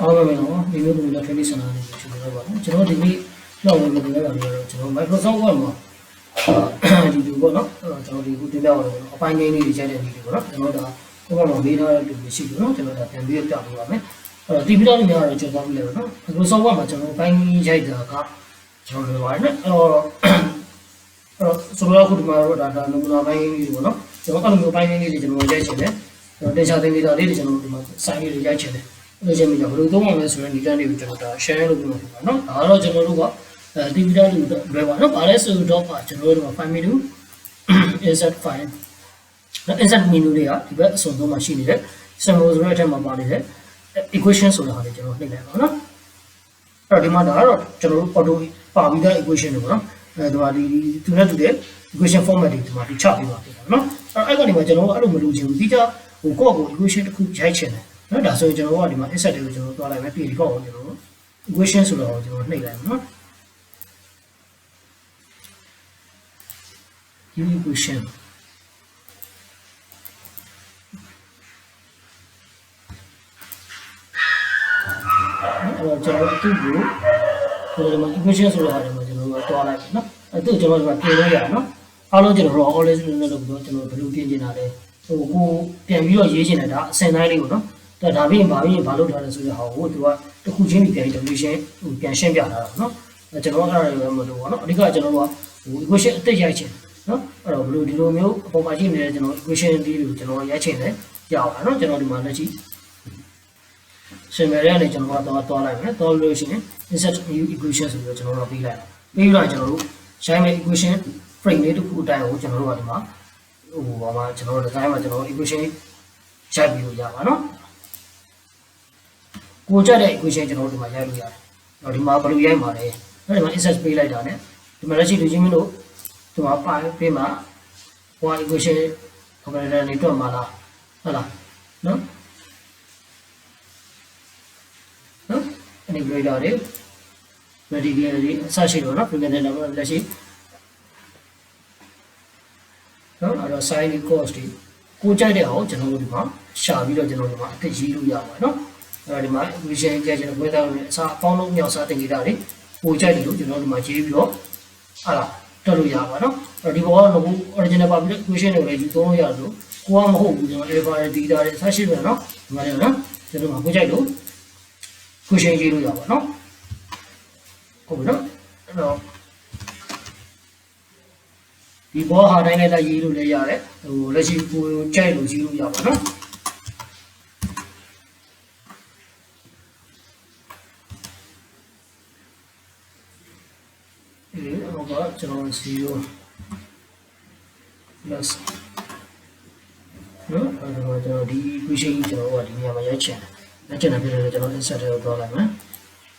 အားလုံးပဲနော်ဒီလိုမျိုး training center လေးကျွန်တော်ပါနော်ကျွန်တော်ဒီနေ့လောက်ဝင်နေရတာမျိုးကျွန်တော် Microsoft Word မှာဒီလိုပေါ့နော်ကျွန်တော်ဒီခုတင်ပြပါတော့အပိုင်းကြီးလေးတွေရိုက်တဲ့နည်းတွေပေါ့နော်ကျွန်တော်ဒါကိုယ်ကမေးထားတဲ့လူတွေရှိတယ်နော်ကျွန်တော်ဒါပြန်ပြီးပြပေးပါမယ်အဲ့တော့ဒီဗီဒီယိုလေးများတော့ကျွန်တော်ပြလိုက်ပါနော် Microsoft Word မှာကျွန်တော်အပိုင်းကြီးရိုက်တာကကျွန်တော်ပြောရတယ်အဲ့တော့ဆိုတော့ခုဒီမှာတော့ဒါနမူနာပိုင်းလေးပေါ့နော်ကျွန်တော်အဲ့လိုမျိုးပိုင်းလေးတွေကျွန်တော်ရိုက်ချင်တယ်တင်ရှားသိနေတာလေးတွေကျွန်တော်ဒီမှာစိုင်းလေးတွေရိုက်ချင်တယ်အဲ့လိုမျိုးဘယ်လိုသုံးအောင်လဲဆိုရင်ဒီကနေ့ကိုကျွန်တော်ဒါ share လုပ်ပြီးမှာပါနော်ဒါကတော့ကျွန်တော်တို့ကဒီဗီဒီယိုလေးလွယ်ပါနော်ဗာလဲဆိုတော့ကျွန်တော်တို့က file menu insert file insert menu တွေကဒီဘက်အစွန်ဆုံးမှာရှိနေတယ် symbol ဆိုတဲ့အထက်မှာပါနေတယ် equation ဆိုတာဟာလည်းကျွန်တော်နှိပ်လိုက်ပါနော်အဲ့တော့ဒီမှာဒါကတော့ကျွန်တော်တို့ auto ပါပြီးသား equation တွေပေါ့နော်ဒီမှာဒီသူနဲ့တူတဲ့ equation format တွေဒီမှာဒီချပေးပါပြီနော်အဲ့ကနေမှာကျွန်တော်တို့အဲ့လိုမလုပ်ချင်ဘူးဒီကဟိုကိုယ့်ကို equation တစ်ခုရိုက်ချင်တယ်နော်ဒါဆိုရင်ကျွန်တော်တို့ကဒီမှာ insert တွေကိုကျွန်တော်တို့သွားလိုက်မယ်ပြီးဒီကောက်ကိုကျွန်တော်တို့ equation ဆိုတော့ကျွန်တော်နှိပ်လိုက်မယ်နော် equation ကျွန်တော်သူ့ကိုဒီမှာ equation ဆိုတာဟာကျွန်တော်တို့တွားလိုက်နော်အဲ့သူ့ကျွန်တော်တို့ပြင်လို့ရနော်အားလုံးကျွန်တော်တို့ always လို့လုပ်ပြီးတော့ကျွန်တော်ဘယ်လိုပြင်နေတာလဲဟိုကိုပြန်ပြီးတော့ရေးချင်တယ်ဒါအစင်တိုင်းလေးကိုနော်ဒါပြီးရင်ဘာလုပ်ထားလဲဆိုတဲ့ဟာကိုသူကတစ်ခုချင်းပြန် definition ဟိုပြန်ရှင်းပြထားတာနော်ကျွန်တော်အဲ့ဒါတွေမလုပ်ပါနော်အဓိကကျွန်တော်တို့ကဟို equation အသက်ရိုက်ချင်နော်အဲ့တော့ဘယ်လိုဒီလိုမျိုးအပေါ်မှာရှိနေတဲ့ကျွန်တော် equation လေးတွေကိုကျွန်တော်ရိုက်ချင်တယ်ရအောင်နော်ကျွန်တော်ဒီမှာလက်ရှိsymbol ရနေကျွန်တော်တော့လိုက်မယ်တော့လို့ရှိရင် insert new equation ဆိုပြီးတော့ကျွန်တော်တို့ပြီးလိုက်ပြီးတော့ကျွန်တော်တို့ရိုင်းမဲ့ equation frame လေးတစ်ခုအတိုင်းကိုကျွန်တော်တို့ကဒီမှာဟိုဘာမှကျွန်တော်တို့ design မှာကျွန်တော် equation ရိုက်ပြီးလို့ရပါနော်ကိုကြတဲ့ equation ကျွန်တော်တို့ဒီမှာရိုက်လို့ရတယ်တော့ဒီမှာဘယ်လိုရိုက်မှာလဲအဲ့ဒီမှာ insert ပေးလိုက်တာ ਨੇ ဒီမှာလက်ရှိလူချင်းမလို့ဒီမှာပါပေးမှာဟို equation operator နေတော့မှာလားဟုတ်လားနော်အနေနဲ့တွေ ready တွေအစရှိတော့နော်ပြင်နေတယ်လက်ရှိနော်အဲ့တော့ sin cos တွေကိုကြိုက်တဲ့အောင်ကျွန်တော်တို့ဒီမှာရှာပြီးတော့ကျွန်တော်တို့ဒီမှာအသက်ရေးလို့ရပါတယ်နော်အဲ့တော့ဒီမှာ equation ကြကျွန်တော်ဝင်သားလို့အစားအပေါင်းလုံးမြောက်စားတင်ကြတာတွေပိုကြိုက်တယ်လို့ကျွန်တော်တို့ဒီမှာရေးပြီးတော့ဟာလားတက်လို့ရပါနော်အဲ့တော့ဒီဘောကတော့ original ပါပြီး equation တွေလည်းယူသုံးလို့ရတယ်လို့ကိုကမဟုတ်ဘူးကျွန်တော် alpha တွေ theta တွေအစရှိတယ်နော်ဒီမှာလည်းနော်ကျွန်တော်ကိုကြိုက်လို့ equation ရေးလို့ရပါနော်ဟုတ်ပြီနော်အဲ့တော့ဒီဘောဟာတိုင်းနဲ့ရေးလို့လည်းရတယ်ဟိုလက်ရှိကိုကြိုက်လို့ရေးလို့ရပါနော်ဟိုကကျွန်တော်0 plus နော်အဲ့တော့ကျွန်တော်ဒီ equation ကြီးကျွန်တော်ကဒီနေရာမှာရိုက်ချင်တယ်ကျွန်တော်ပြတယ်ကျွန်တော် insert တွေကိုသွားလိုက်မယ်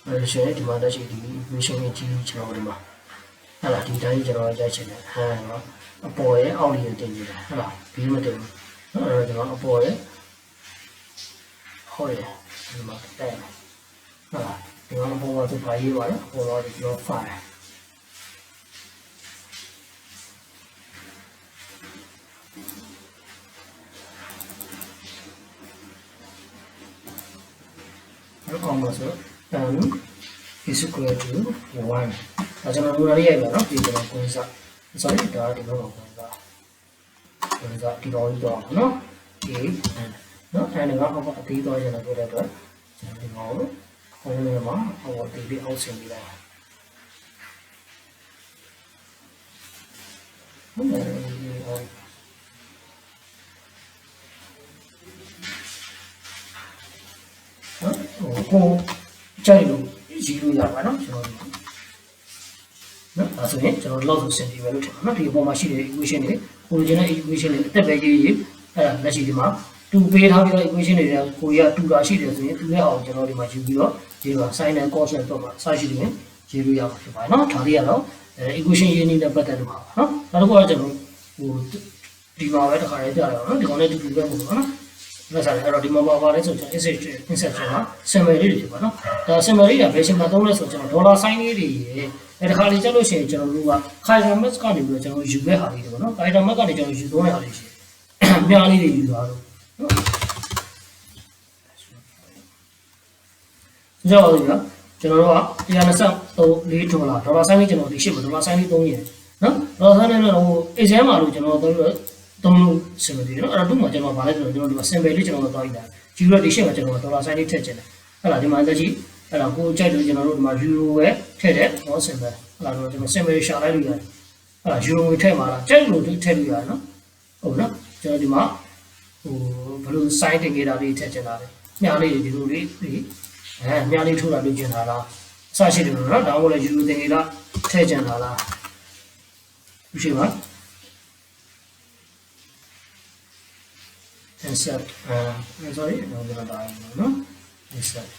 အဲ့ဒါဆိုရင်ဒီမှာလက်ရှိဒီ equation ကြီးကျွန်တော်ဒီမှာဟုတ်လားဒီတိုင်းကျွန်တော်ရိုက်ချင်တယ်ဟမ်နော်အပေါ်ရဲ့အောက်လေးကိုတင်ကြည့်တယ်ဟုတ်လားဘီးမတင်ဘူးနော်အဲ့တော့ကျွန်တော်အပေါ်ရဲ့ဟောရဲ့ဒီမှာတက်တယ်ဟုတ်လားဒီမှာအပေါ်ကသူ့ဘာရေးပါလဲအပေါ်ကဒီလို file အောင်ပါဆိုn is equal to 1ဒါကျွန်တော်တို့ရရိုက်ပါနော်ဒီကျွန်တော်ကိုယ်စား sorry ဒါဒီလိုပါကိုယ်စားဒီတော့ကြီးတော့နော် a n နော် n ကအသေးသွားကြတယ်ပြောတဲ့အတွက်ကျွန်တော်ဒီမှာဟိုလည်းမှာဟိုဒီလေးအောက်ဆင်းပြီးလိုက်ဟုတ်တယ်ကိုကြိုက်လို့ရေးလို့ရပါနော်ကျွန်တော်နော်အဲဆိုရင်ကျွန်တော်လောက်ဆိုစင်တီပဲလို့ထင်ပါနော်ဒီအပေါ်မှာရှိတဲ့ equation တွေ original equation တွေအသက်ပဲရေးအဲ့ဒါလက်ရှိဒီမှာ2ပေးထားပြီးတော့ equation တွေကကိုရ2တာရှိတယ်ဆိုရင်2နဲ့အောင်ကျွန်တော်ဒီမှာယူပြီးတော့ဒီမှာ sin and cos နဲ့တော့မှာစရှိတယ်ရေးလို့ရမှာဖြစ်ပါတယ်နော်ဒါလေးကတော့equation ရေးနေတဲ့ပတ်သက်လို့ပါနော်နောက်တစ်ခုကကျွန်တော်ဟိုဒီမှာပဲတစ်ခါလေးကြားရအောင်နော်ဒီကောင်လေးတူပဲပေါ့နော်လက်စားအဲ့တော့ဒီမှာပါလဲဆိုကျွန်တော် insertion မှာ symbol လေးတွေဖြစ်ပါနော်ဒါ symbol လေးကဘယ်ရှင်မှာသုံးလဲဆိုကျွန်တော်ဒေါ်လာ sign လေးတွေအဲ့ဒီခါလေးကျလို့ရှိရင်ကျွန်တော်တို့က Kaiser Max ကနေပြီးတော့ကျွန်တော်ယူခဲ့ဟာလေးတွေပေါ့နော် Kaiser Max ကနေကျွန်တော်ယူသုံးရဟာလေးရှိအများလေးတွေယူသွားလို့နော် ကြောက်ရကျွန်တော်တို့က123ဒေါ်လာဆိုင်လေးကျွန်တော်ဒီရှစ်ဒေါ်လာဆိုင်လေး3ရယ်နော်ဒေါ်လာဆိုင်လေးတော့ဟို exam မှာလို့ကျွန်တော်တို့သုံးလို့စင်မပြေနော်အဲ့တော့ဒီမှာကျွန်တော်ဗာလဲဆိုတော့ကျွန်တော်ဒီမှာ symbol လေးကျွန်တော်တော့လိုက်တာဂျူရိုဒီရှစ်မှာကျွန်တော်ဒေါ်လာဆိုင်လေးထည့်ချင်တယ်အဲ့ဒါဒီမှာလက်ရှိအဲ့ဒါကိုကြိုက်လို့ကျွန်တော်တို့ဒီမှာ euro ပဲထည့်တယ်နော် symbol အဲ့ဒါတော့ကျွန်တော် symbol ရှာလိုက်လို့ရတယ်အဲ့ဒါ euro ကိုထည့်မှာလားကြိုက်လို့ထည့်လို့ရတယ်နော်ဟုတ်နော်ကျွန်တော်ဒီမှာဟိုဘယ်လို sign တင်ခဲ့တာလေးထည့်ချင်တာလဲမြားလေးဒီလိုလေးမြားလေးထိုးတာလုပ်ချင်တာလားအစရှိတယ်လို့နော်ဒါမှမဟုတ်လည်း euro တင်ခဲ့တာထည့်ချင်တာလားရှိပါinsert sorry တော့ကျွန်တော်ဒါနော် insert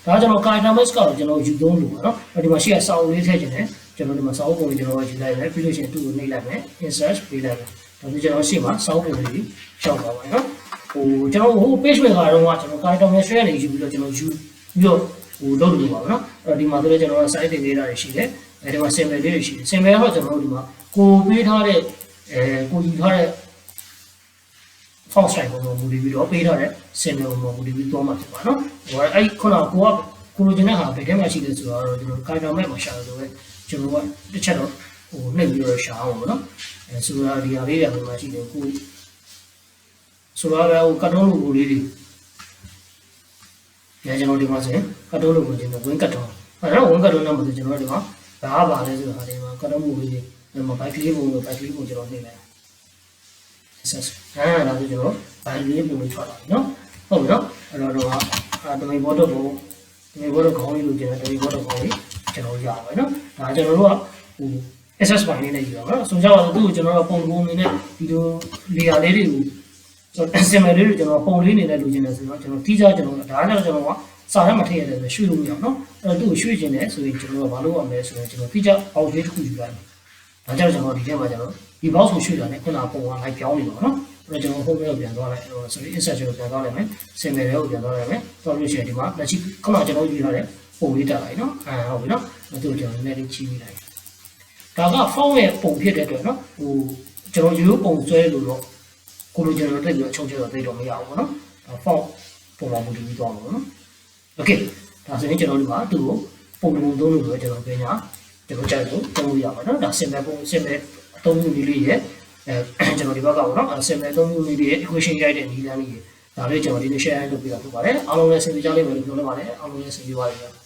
ဒါကျွန်တော် character mask ကိုကျွန်တော်ယူသုံးလို့ပါနော်ဒီမှာရှိရစာအုပ်လေးထည့်ချင်တယ်ကျွန်တော်ဒီမှာစာအုပ်ပုံလေးကျွန်တော်ယူလိုက်မယ်ပြီးလို့ရှိရင်သူ့ကိုနှိပ်လိုက်မယ် insert ပေးလိုက်မယ်ဒါပြီးကျွန်တော်ရှိမှာစာအုပ်ပုံလေးရှောက်ပါပါနော်ဟိုကျွန်တော်ဟို page maker တော့ကျွန်တော် character mask ရနေယူပြီးတော့ကျွန်တော်ယူပြီးတော့ဟိုလုပ်လို့ပါနော်အဲ့တော့ဒီမှာဆိုတော့ကျွန်တော် site တင်နေတာတွေရှိတယ်အဲဒီမှာ symbol လေးတွေရှိတယ် symbol ကတော့ကျွန်တော်တို့ဒီမှာကိုပေးထားတဲ့ကိုယူထားတဲ့font size ကိုမူတည်ပြီးတော့ပေးထားတဲ့ symbol ကိုမူတည်ပြီးသွားမှာဖြစ်ပါနော်ဟိုအဲ့ခုနကကိုလိုချင်တဲ့ဟာဘယ်ထဲမှာရှိလဲဆိုတော့ကျွန်တော် character map မှာရှာလို့ဆိုပဲကျွန်တော်ကတစ်ချက်တော့ဟိုနှိပ်ပြီးတော့ရှာအောင်ပေါ့နော်ဆိုတော့ဒီဟာလေးတွေမှာရှိတယ်ကိုဆိုတော့ဟိုကတ်တုံးလိုလေးတွေကျွန်တော်ဒီမှာဆိုရင်ကတ်တုံးလိုကိုကျွန်တော်ဝင်ကတ်တုံးအဲ့တော့ဝင်ကတ်တုံးတော့မဆိုကျွန်တော်ဒီမှာဘာပါလဲဆိုတော့ဟာဒီမှာကတ်တုံးလိုလေးတွေဒီမှာ byte လေးပုံလို့ byte လေးပုံကျွန်တော်နှိပ်လိုက်ဆက်ဒါဆိုကျွန်တော်ဘိုင်လေးပုံလေးထွက်လာပြီနော်ဟုတ်ပြီနော်အဲ့တော့တမိဘောတော့ခေါင်းလေးလိုကျင်တယ်တမိဘောတော့ခေါင်းလေးကျွန်တော်ရပါမယ်နော်ဒါကျွန်တော်တို့ကဟို access ဘိုင်လေးနဲ့ယူရအောင်နော်ဆိုကြပါတော့သူ့ကိုကျွန်တော်တို့ပုံပုံနေနဲ့ဒီလို layer လေးတွေကိုကျွန်တော် symbol လေးတွေကျွန်တော်ပုံလေးနေနဲ့လိုချင်တယ်ဆိုတော့ကျွန်တော်တီးကြကျွန်တော်ဒါလည်းကျွန်တော်ကစာထဲမှာထည့်ရတယ်ဆိုရွှေ့လို့မရအောင်နော်အဲ့တော့သူ့ကိုရွှေ့ကျင်တယ်ဆိုရင်ကျွန်တော်ကဘာလုပ်ရမလဲဆိုရင်ကျွန်တော်တီးကြအောက်လေးတစ်ခုယူလိုက်ဒါကြောင့်ကျွန်တော်ဒီထဲမှာကျွန်တော်ဒီ box ကိုရွှေ့တာနဲ့ခုနကပုံကလိုက်ပြောင်းနေပါတော့နော်အဲ့တော့ကျွန်တော် home ကိုပြန်သွားလိုက် sorry insert ကိုပြန်သွားလိုက်မယ် symbol ကိုပြန်သွားလိုက်မယ်တော့လို့ရှိရင်ဒီမှာလက်ရှိခုနကကျွန်တော်ယူထားတဲ့ပုံလေးတက်လိုက်နော်ဟုတ်ပြီနော်သူ့ကိုကျွန်တော်နည်းနည်းချီးပြီးလိုက်ဒါက font ရဲ့ပုံဖြစ်တဲ့အတွက်နော်ဟိုကျွန်တော်ရိုးပုံဆွဲလို့တော့ကိုလိုကျွန်တော်တက်ပြီးတော့ချုပ်ချတော့သိတော့မရဘူးပေါ့နော် font ပုံမှန်မူတည်ပြီးသွားမှာပေါ့နော် okay ဒါဆိုရင်ကျွန်တော်ဒီမှာသူ့ကိုပုံပုံသုံးလို့ဆိုတော့ကျွန်တော်ပြန်ညာကျွန်တော်ကြိုက်လို့သုံးလို့ရပါတော့ဒါ symbol ပုံ symbol အသုံးပြုနည်းလေးရဲ့ကျွန်တော်ဒီဘက်ကပေါ့နော် symbol အသုံးပြုနည်းလေးရဲ့ equation ရိုက်တဲ့နည်းလမ်းလေးရဲ့ဒါလေးကျွန်တော်ဒီနေ့ share လုပ်ပြတာဖြစ်ပါတယ်အားလုံးလည်းဆင်ပြေကြလိမ့်မယ်လို့ပြောလို့ပါတယ်အားလုံးလည်းဆင်ပြေပါလိမ့်မယ်